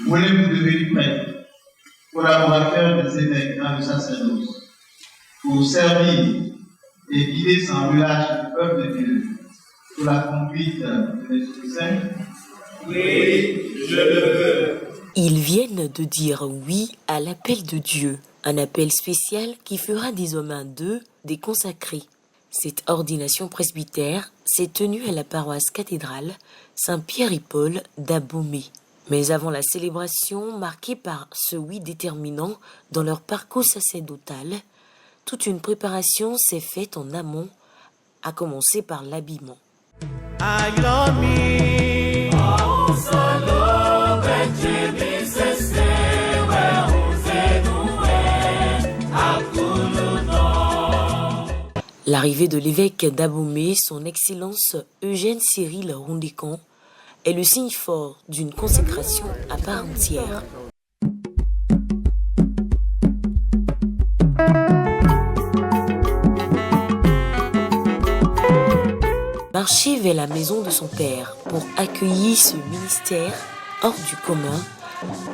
Voulez-vous devenir prêtre, collaborateur des évêques dans le sacerdoce, pour servir et guider sans relâche le peuple de Dieu sous la conduite de l'Esprit Saint? Oui, je le veux. Ils viennent de dire oui à l'appel de Dieu, un appel spécial qui fera des hommes un d'eux des consacrés. Cette ordination presbytère s'est tenue à la paroisse cathédrale Saint-Pierre et Paul d'Abomey. Mais avant la célébration, marquée par ce oui déterminant dans leur parcours sacerdotal, toute une préparation s'est faite en amont, à commencer par l'habillement. L'arrivée de l'évêque d'Abomey, son Excellence Eugène Cyril Rondécan, est le signe fort d'une consécration à part entière. Marcher vers la maison de son père pour accueillir ce ministère hors du commun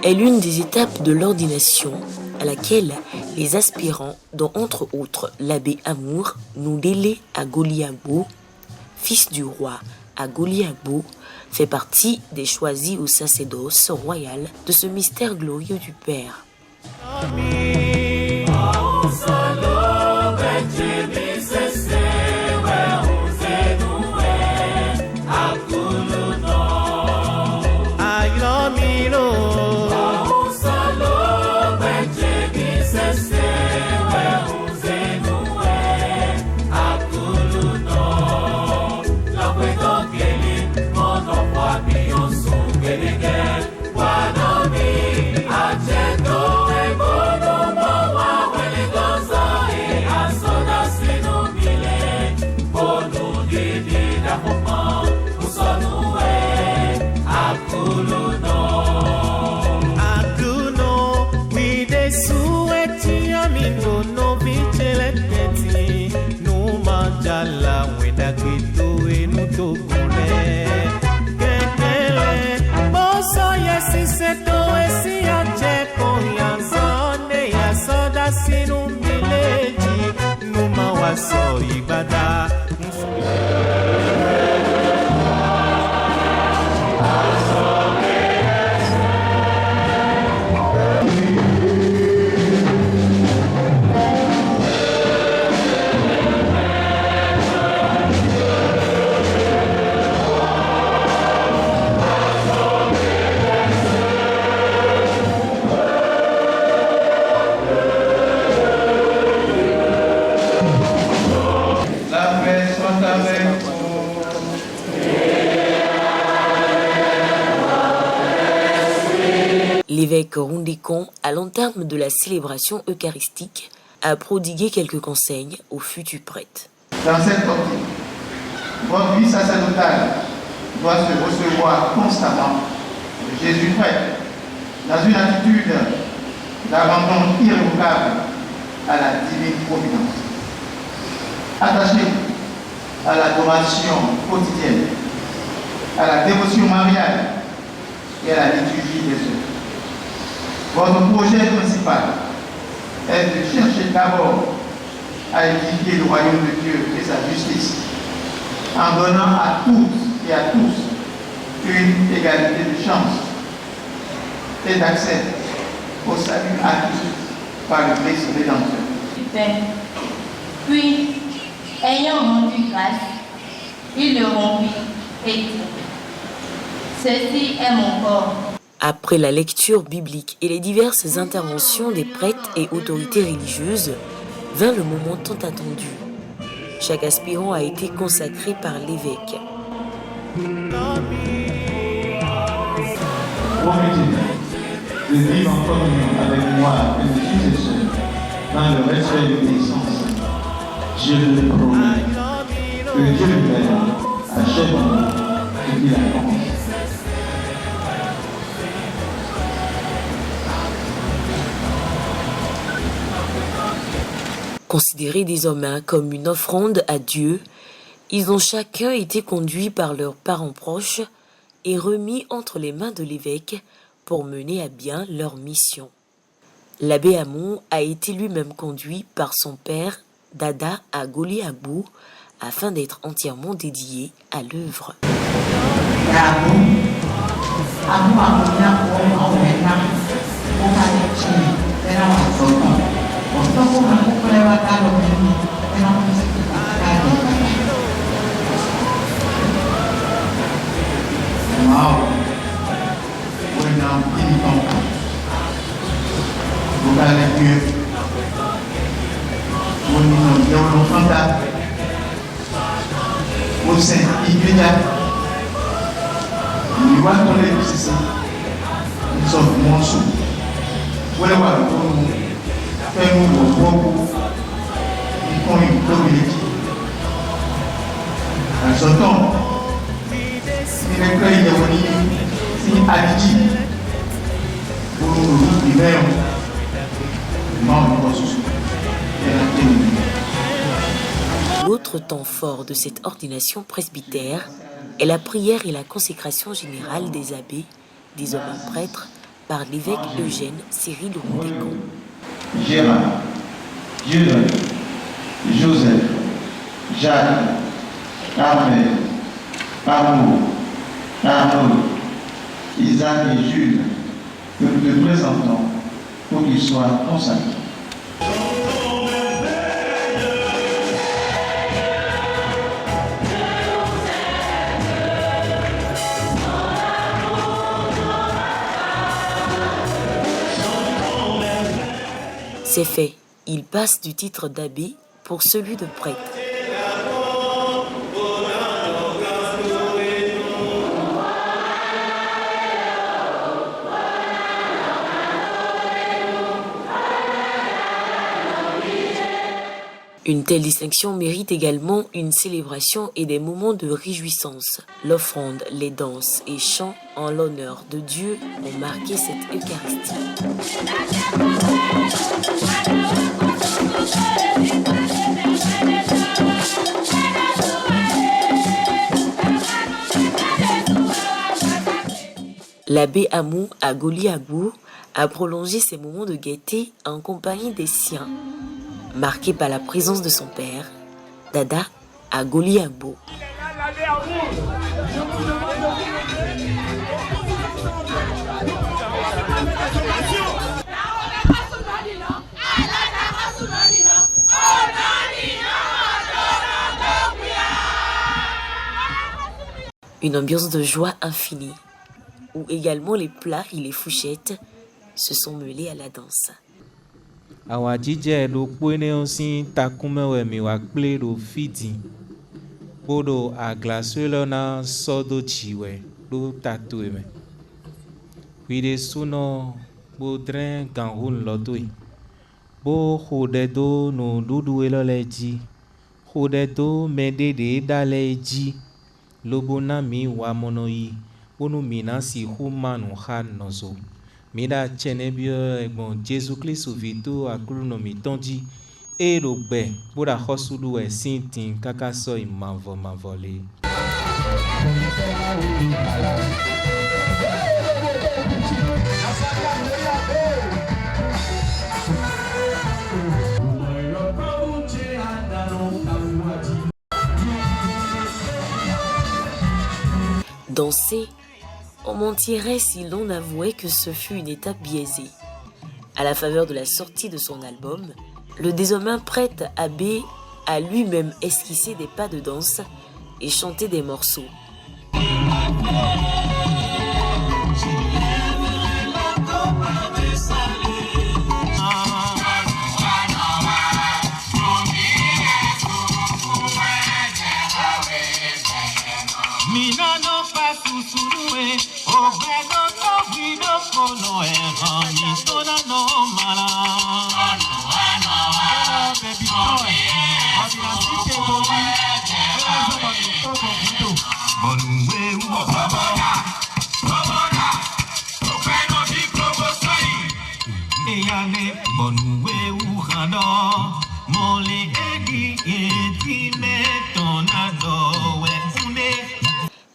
est l'une des étapes de l'ordination à laquelle les aspirants, dont entre autres l'abbé Amour, Noudélé Agoliagbo, fils du roi Agoliagbo, fait partie des choisis au sacerdoce royal de ce mystère glorieux du Père. L'évêque Rondécan, à l'entame de la célébration eucharistique, a prodigué quelques conseils aux futurs prêtres. Dans cette optique, votre vie sacerdotale doit se recevoir constamment de Jésus prêtre, dans une attitude d'abandon irrévocable à la divine providence. Attaché à l'adoration quotidienne, à la dévotion mariale et à la liturgie des œuvres. Votre projet principal est de chercher d'abord à édifier le royaume de Dieu et sa justice, en donnant à toutes et à tous une égalité de chance et d'accès au salut acquis par le Christ rédempteur. Puis, ayant rendu grâce, il le rompit et dit: ceci est mon corps. Après la lecture biblique et les diverses interventions des prêtres et autorités religieuses, vint le moment tant attendu. Chaque aspirant a été consacré par l'évêque. Promettez-moi de vivre en communion avec moi et mes frères et sœurs dans le respect et l'obéissance. Je le promets. Que Dieu lui-même achève en nous ce qu'il a commencé. Considérés désormais comme une offrande à Dieu, ils ont chacun été conduits par leurs parents proches et remis entre les mains de l'évêque pour mener à bien leur mission. L'abbé Hamon a été lui-même conduit par son père, Dada Agoli Agbou, afin d'être entièrement dédié à l'œuvre. Au sein immédiat, nous voyons les c'est nous sommes morceaux. Voilà, nous faisons nos propres, nous font une communauté. En ce temps, il est clair, il y a une attitude pour nous vivre, membres de ce L'autre temps fort de cette ordination presbytère est la prière et la consécration générale des abbés, des hommes prêtres, par l'évêque Eugène Cyril Rondécon. Gérard, Jules, Joseph, Jacques, Armel, Amour, Arnaud, Isaac et Jules, que nous te présentons pour qu'ils soient consacrés. C'est fait, il passe du titre d'abbé pour celui de prêtre. Une telle distinction mérite également une célébration et des moments de réjouissance. L'offrande, les danses et chants en l'honneur de Dieu ont marqué cette Eucharistie. L'abbé Hamon Agoli Agbou a prolongé ces moments de gaieté en compagnie des siens, marqué par la présence de son père, Dada Agoli Agbou. Une ambiance de joie infinie, où également les plats et les fourchettes se sont mêlés à la danse. Awajije do kpene osi takumewe mi wa kple do fiti. Bodo aglaswelo na sodo chiwe do tatueme. Wide suno bodren ganhun lotoi. Bo hode do no dudu eloleji. Hode do medede daleji. Lobona mi wa monoyi. Bonu mina si humanu ha nozo. Mida chenebio egbon Jésus-Christ vito akrunomi tonji e lo gbe bora hosudu e sintin kaka so mavole. Danser, on mentirait si l'on avouait que ce fut une étape biaisée. À la faveur de la sortie de son album, le désormais prêtre abbé a lui-même esquissé des pas de danse et chanté des morceaux.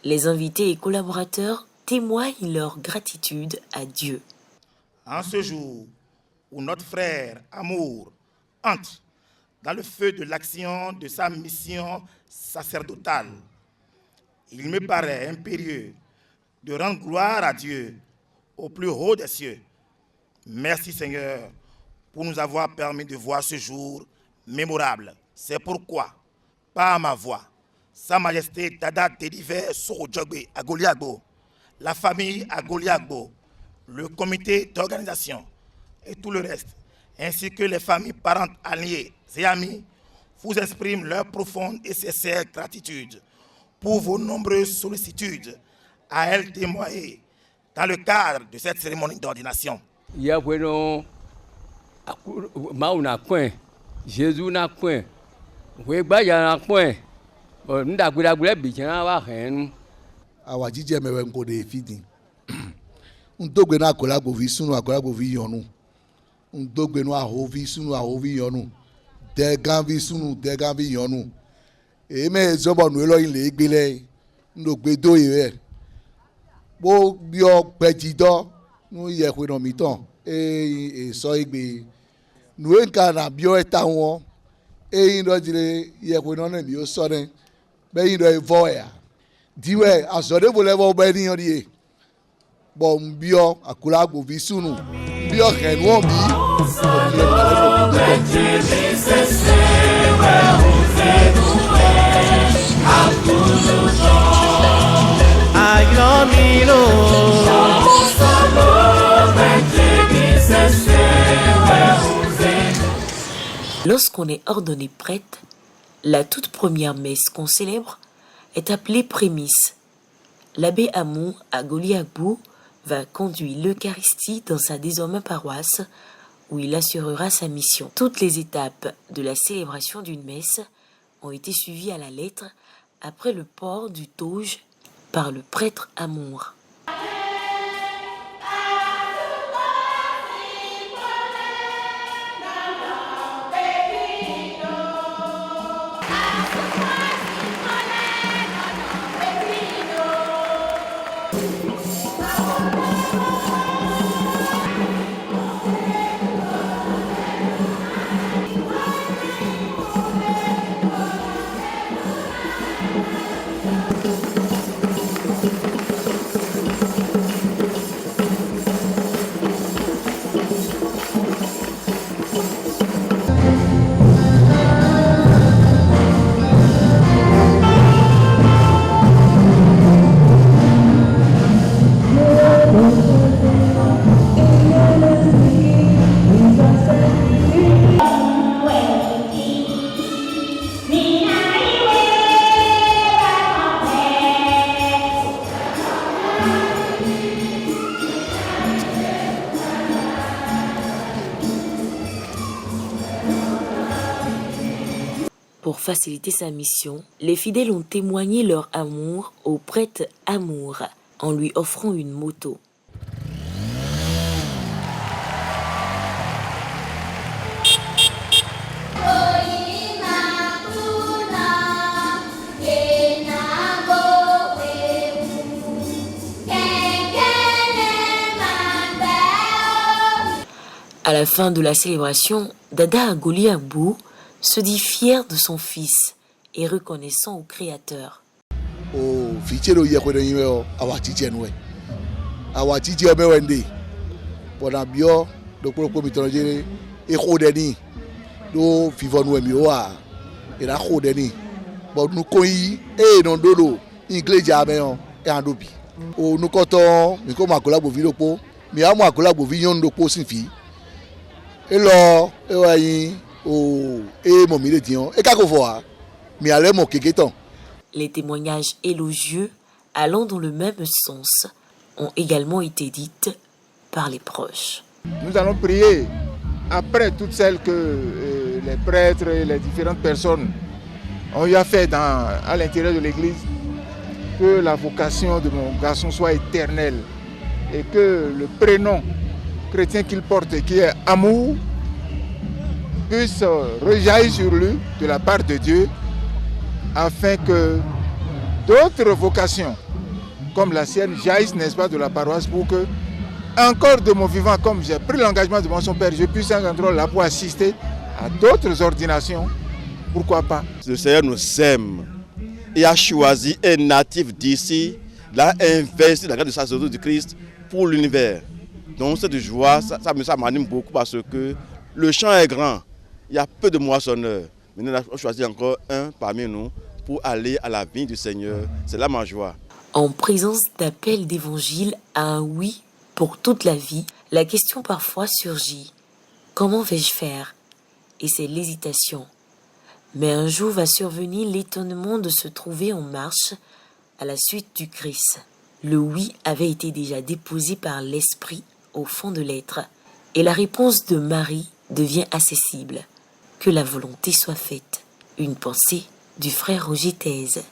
Les invités et collaborateurs témoignent leur gratitude à Dieu. En ce jour où notre frère Amour entre dans le feu de l'action de sa mission sacerdotale, il me paraît impérieux de rendre gloire à Dieu au plus haut des cieux. Merci Seigneur pour nous avoir permis de voir ce jour mémorable. C'est pourquoi, par ma voix, Sa Majesté Dada Tedive Sorojogbe à Goliagbo, la famille à Goliagbo, le comité d'organisation et tout le reste, ainsi que les familles parentes alliées et amis, vous expriment leur profonde et sincère gratitude pour vos nombreuses sollicitudes à elles témoigner dans le cadre de cette cérémonie d'ordination. Jésus n'a point. N'a point. Awa jije mewe ngode fidi. Ndogbe na akola gbovi sunu akola gbovi yonu. Ndogbe no ahovi sunu ahovi yonu. Deganvi sunu deganvi yonu. Eme zobo nu elo ile igbele. Ndogbe do ire. Bo bio pejido nu ye kwe no miton. So igbe. Nu enka na bio eta won. Ndo jire ye kwe no na mi o so den. Be ndo evoya. Diwe asode bolevo be ni ori. Bo mbio akula gbovi sunu. Mbio kenwo bi. Lorsqu'on est ordonné prêtre, la toute première messe qu'on célèbre est appelée prémisse. L'abbé Amour à Goliagbo va conduire l'Eucharistie dans sa désormais paroisse où il assurera sa mission. Toutes les étapes de la célébration d'une messe ont été suivies à la lettre après le port du toge par le prêtre Amour. Pour faciliter sa mission, les fidèles ont témoigné leur amour au prêtre Amour en lui offrant une moto. À la fin de la célébration, Dada Goliagbo se dit fier de son fils et reconnaissant au Créateur. Les témoignages élogieux allant dans le même sens ont également été dits par les proches. Nous allons prier après toutes celles que les prêtres et les différentes personnes ont eu à faire à l'intérieur de l'église, que la vocation de mon garçon soit éternelle et que le prénom chrétien qu'il porte, qui est Amour, puisse rejaillir sur lui de la part de Dieu, afin que d'autres vocations comme la sienne jaillissent, n'est-ce pas, de la paroisse pour que, encore de mon vivant, comme j'ai pris l'engagement devant son père, je puisse un endroit là pour assister à d'autres ordinations. Pourquoi pas? Le Seigneur nous aime. Il a choisi un natif d'ici. Il a investi la grâce de sacerdoce du Christ pour l'univers. Donc cette joie, ça m'anime beaucoup parce que le champ est grand. Il y a peu de moissonneurs. Maintenant, on choisit encore un parmi nous pour aller à la vigne du Seigneur. C'est là ma joie. En présence d'appels d'évangile à un oui pour toute la vie, la question parfois surgit. Comment vais-je faire? Et c'est l'hésitation. Mais un jour va survenir l'étonnement de se trouver en marche à la suite du Christ. Le oui avait été déjà déposé par l'Esprit au fond de l'être. Et la réponse de Marie devient accessible. Que la volonté soit faite. Une pensée du frère Roger Thèse.